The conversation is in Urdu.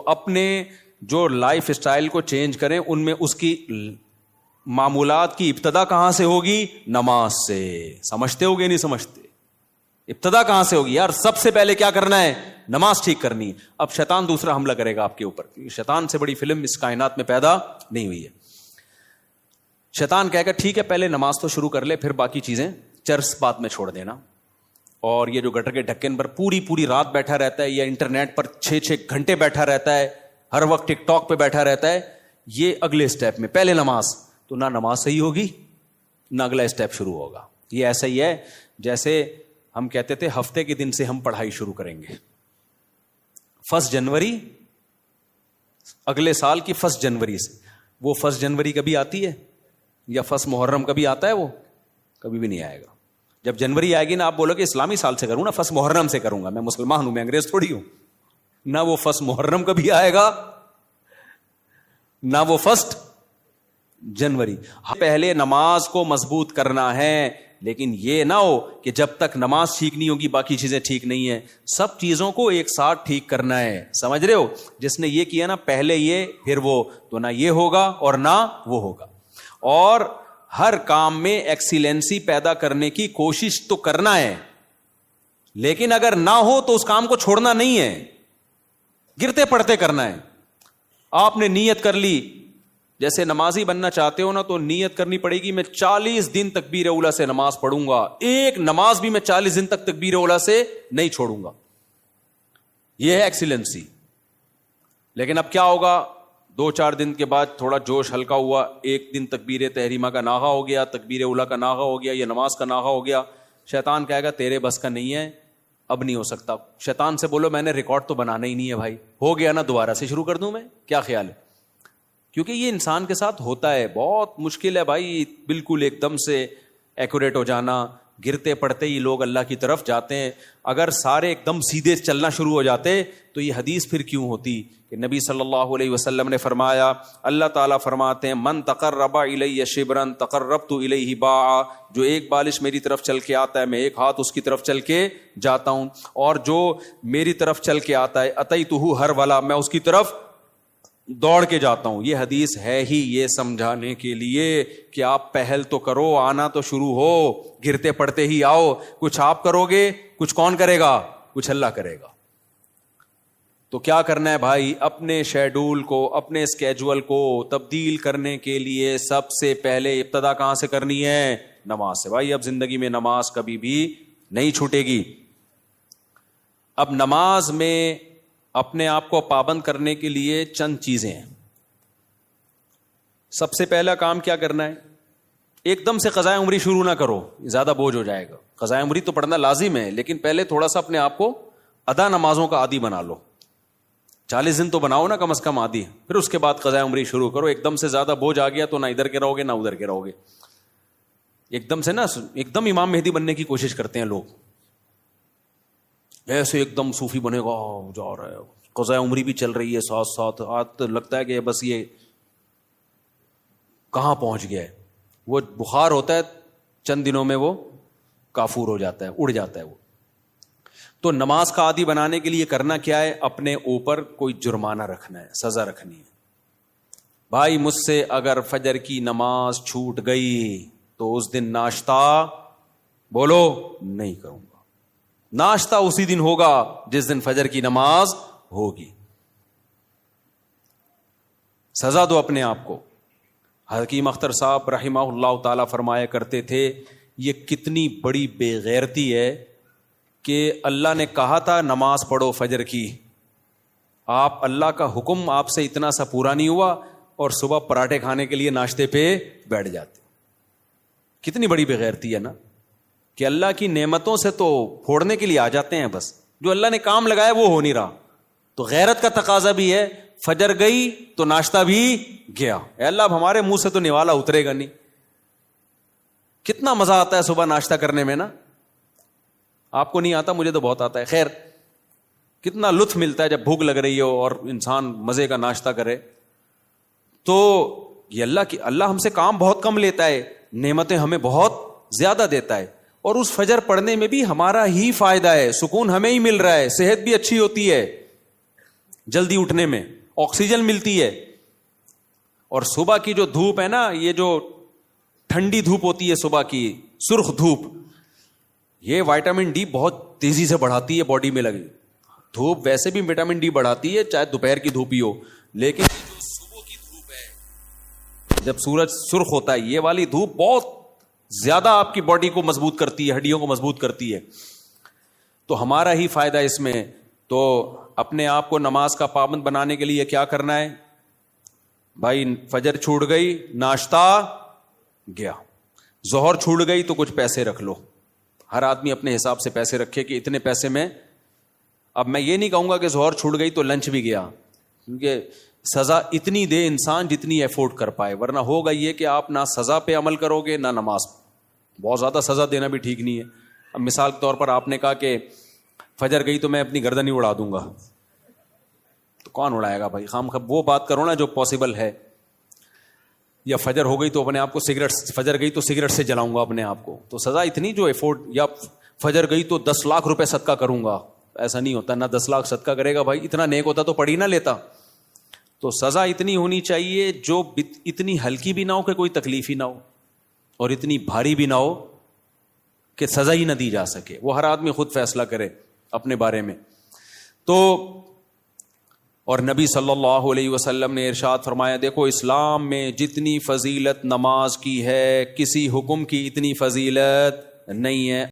اپنے جو لائف اسٹائل کو چینج کریں، ان میں اس کی معمولات کی ابتدا کہاں سے ہوگی؟ نماز سے. سمجھتے ہوگے نہیں سمجھتے؟ ابتدا کہاں سے ہوگی یار؟ سب سے پہلے کیا کرنا ہے؟ نماز ٹھیک کرنی ہے. اب شیطان دوسرا حملہ کرے گا آپ کے اوپر. شیطان سے بڑی فلم اس کائنات میں پیدا نہیں ہوئی ہے. شیطان کہے گا ٹھیک ہے پہلے نماز تو شروع کر لے، پھر باقی چیزیں چرس بعد میں چھوڑ دینا. اور یہ جو گٹر کے ڈھکن پر پوری رات بیٹھا رہتا ہے، یا انٹرنیٹ پر 6 گھنٹے بیٹھا رہتا ہے، ہر وقت ٹک ٹاک پہ بیٹھا رہتا ہے، یہ اگلے اسٹیپ میں. پہلے نماز، تو نہ نماز صحیح ہوگی نہ اگلا اسٹیپ شروع ہوگا. یہ ایسا ہی ہے جیسے ہم کہتے تھے ہفتے کے دن سے ہم پڑھائی شروع کریں گے. 1 جنوری اگلے سال کی 1 جنوری سے. وہ 1 جنوری کبھی آتی ہے؟ یا 1 محرم کبھی آتا ہے؟ وہ کبھی بھی نہیں آئے گا. جب جنوری آئے گی نا، آپ بولو کہ اسلامی سال سے کروں نا، 1 محرم سے کروں گا، میں مسلمان ہوں، میں انگریز تھوڑی ہوں. نہ وہ 1 محرم کبھی آئے گا نہ وہ 1 جنوری. پہلے نماز کو مضبوط کرنا ہے، لیکن یہ نہ ہو کہ جب تک نماز ٹھیک نہیں ہوگی باقی چیزیں ٹھیک نہیں ہیں. سب چیزوں کو ایک ساتھ ٹھیک کرنا ہے. سمجھ رہے ہو؟ جس نے یہ کیا نا پہلے یہ پھر وہ، تو نہ یہ ہوگا اور نہ وہ ہوگا. اور ہر کام میں ایکسیلنسی پیدا کرنے کی کوشش تو کرنا ہے، لیکن اگر نہ ہو تو اس کام کو چھوڑنا نہیں ہے، گرتے پڑتے کرنا ہے. آپ نے نیت کر لی، جیسے نمازی بننا چاہتے ہو نا، تو نیت کرنی پڑے گی میں 40 دن تکبیر اولیٰ سے نماز پڑھوں گا، ایک نماز بھی میں 40 دن تک تکبیر اولیٰ سے نہیں چھوڑوں گا. یہ ہے ایکسیلنسی. لیکن اب کیا ہوگا؟ 2-4 دن کے بعد تھوڑا جوش ہلکا ہوا، ایک دن تکبیر تحریمہ کا ناغہ ہو گیا، تکبیر اولیٰ کا ناغہ ہو گیا، یہ نماز کا ناغہ ہو گیا. شیطان کہے گا تیرے بس کا نہیں ہے، اب نہیں ہو سکتا. شیطان سے بولو میں نے ریکارڈ تو بنانا ہی نہیں ہے بھائی، ہو گیا نا دوبارہ سے شروع کر دوں میں؟ کیا خیال ہے؟ کیونکہ یہ انسان کے ساتھ ہوتا ہے. بہت مشکل ہے بھائی بالکل ایک دم سے ایکوریٹ ہو جانا. گرتے پڑتے ہی لوگ اللہ کی طرف جاتے ہیں. اگر سارے ایک دم سیدھے چلنا شروع ہو جاتے تو یہ حدیث پھر کیوں ہوتی کہ نبی صلی اللہ علیہ وسلم نے فرمایا، اللہ تعالیٰ فرماتے ہیں من تقرب الی شبرا تقربت الیہ باعا، جو ایک بالش میری طرف چل کے آتا ہے میں ایک ہاتھ اس کی طرف چل کے جاتا ہوں، اور جو میری طرف چل کے آتا ہے اتیتہ ہرولا، میں اس کی طرف دوڑ کے جاتا ہوں. یہ حدیث ہے ہی یہ سمجھانے کے لیے کہ آپ پہل تو کرو، آنا تو شروع ہو، گرتے پڑتے ہی آؤ. کچھ آپ کرو گے، کچھ کون کرے گا؟ کچھ اللہ کرے گا. تو کیا کرنا ہے بھائی؟ اپنے شیڈول کو، اپنے اسکیجول کو تبدیل کرنے کے لیے سب سے پہلے ابتدا کہاں سے کرنی ہے؟ نماز سے. بھائی اب زندگی میں نماز کبھی بھی نہیں چھوٹے گی. اب نماز میں اپنے آپ کو پابند کرنے کے لیے چند چیزیں ہیں. سب سے پہلا کام کیا کرنا ہے؟ ایک دم سے قضاء عمری شروع نہ کرو، زیادہ بوجھ ہو جائے گا. قضاء عمری تو پڑھنا لازم ہے، لیکن پہلے تھوڑا سا اپنے آپ کو ادا نمازوں کا عادی بنا لو. 40 دن تو بناؤ نا کم از کم عادی، پھر اس کے بعد قضاء عمری شروع کرو. ایک دم سے زیادہ بوجھ آ گیا تو نہ ادھر کے رہو گے نہ ادھر کے رہو گے. ایک دم سے نا ایک دم امام مہدی بننے کی کوشش کرتے ہیں لوگ، ایسے ایک دم صوفی بنے گا، جا رہا ہے قضاء عمری بھی چل رہی ہے ساتھ ساتھ، آج لگتا ہے کہ بس یہ کہاں پہنچ گیا ہے. وہ بخار ہوتا ہے چند دنوں میں وہ کافور ہو جاتا ہے، اڑ جاتا ہے وہ. تو نماز کا عادی بنانے کے لیے کرنا کیا ہے؟ اپنے اوپر کوئی جرمانہ رکھنا ہے، سزا رکھنی ہے. بھائی مجھ سے اگر فجر کی نماز چھوٹ گئی تو اس دن ناشتہ بولو نہیں کروں گا. ناشتہ اسی دن ہوگا جس دن فجر کی نماز ہوگی. سزا دو اپنے آپ کو. حکیم اختر صاحب رحمہ اللہ تعالی فرمایا کرتے تھے یہ کتنی بڑی بے غیرتی ہے کہ اللہ نے کہا تھا نماز پڑھو فجر کی، آپ اللہ کا حکم آپ سے اتنا سا پورا نہیں ہوا اور صبح پراٹھے کھانے کے لیے ناشتے پہ بیٹھ جاتے. کتنی بڑی بے غیرتی ہے نا کہ اللہ کی نعمتوں سے تو پھوڑنے کے لیے آ جاتے ہیں، بس جو اللہ نے کام لگایا وہ ہو نہیں رہا. تو غیرت کا تقاضا بھی ہے، فجر گئی تو ناشتہ بھی گیا. اے اللہ اب ہمارے منہ سے تو نوالا اترے گا نہیں. کتنا مزہ آتا ہے صبح ناشتہ کرنے میں نا. آپ کو نہیں آتا، مجھے تو بہت آتا ہے. خیر کتنا لطف ملتا ہے جب بھوک لگ رہی ہو اور انسان مزے کا ناشتہ کرے. تو یہ اللہ ہم سے کام بہت کم لیتا ہے، نعمتیں ہمیں بہت زیادہ دیتا ہے. اور اس فجر پڑھنے میں بھی ہمارا ہی فائدہ ہے، سکون ہمیں ہی مل رہا ہے، صحت بھی اچھی ہوتی ہے. جلدی اٹھنے میں آکسیجن ملتی ہے. اور صبح کی جو دھوپ ہے نا, یہ جو ٹھنڈی دھوپ ہوتی ہے صبح کی, سرخ دھوپ, یہ وائٹامن ڈی بہت تیزی سے بڑھاتی ہے باڈی میں لگی. دھوپ ویسے بھی وٹامن ڈی بڑھاتی ہے چاہے دوپہر کی دھوپ ہی ہو, لیکن جو صبح کی دھوپ ہے جب سورج سرخ ہوتا ہے, یہ والی دھوپ بہت زیادہ آپ کی باڈی کو مضبوط کرتی ہے, ہڈیوں کو مضبوط کرتی ہے. تو ہمارا ہی فائدہ اس میں. تو اپنے آپ کو نماز کا پابند بنانے کے لیے کیا کرنا ہے بھائی؟ فجر چھوٹ گئی, ناشتہ گیا. ظہر چھوٹ گئی تو کچھ پیسے رکھ لو. ہر آدمی اپنے حساب سے پیسے رکھے کہ اتنے پیسے میں. اب میں یہ نہیں کہوں گا کہ ظہر چھوٹ گئی تو لنچ بھی گیا, کیونکہ سزا اتنی دے انسان جتنی افورڈ کر پائے, ورنہ ہوگا یہ کہ آپ نہ سزا پہ عمل کرو گے نہ نماز. بہت زیادہ سزا دینا بھی ٹھیک نہیں ہے. اب مثال کے طور پر آپ نے کہا کہ فجر گئی تو میں اپنی گردن ہی اڑا دوں گا, تو کون اڑائے گا بھائی؟ خام وہ بات کرو نا جو پاسبل ہے. یا فجر ہو گئی تو اپنے آپ کو سگریٹ, فجر گئی تو سگریٹ سے جلاؤں گا اپنے آپ کو, تو سزا اتنی جو افورڈ. یا فجر گئی تو 10 لاکھ روپے صدقہ کروں گا, ایسا نہیں ہوتا. نہ 10 لاکھ صدقہ کرے گا بھائی, اتنا نیک ہوتا تو پڑھی نہ لیتا. تو سزا اتنی ہونی چاہیے جو اتنی ہلکی بھی نہ ہو کہ کوئی تکلیف ہی نہ ہو, اور اتنی بھاری بھی نہ ہو کہ سزا ہی نہ دی جا سکے. وہ ہر آدمی خود فیصلہ کرے اپنے بارے میں. تو اور نبی صلی اللہ علیہ وسلم نے ارشاد فرمایا, دیکھو اسلام میں جتنی فضیلت نماز کی ہے کسی حکم کی اتنی فضیلت نہیں ہے.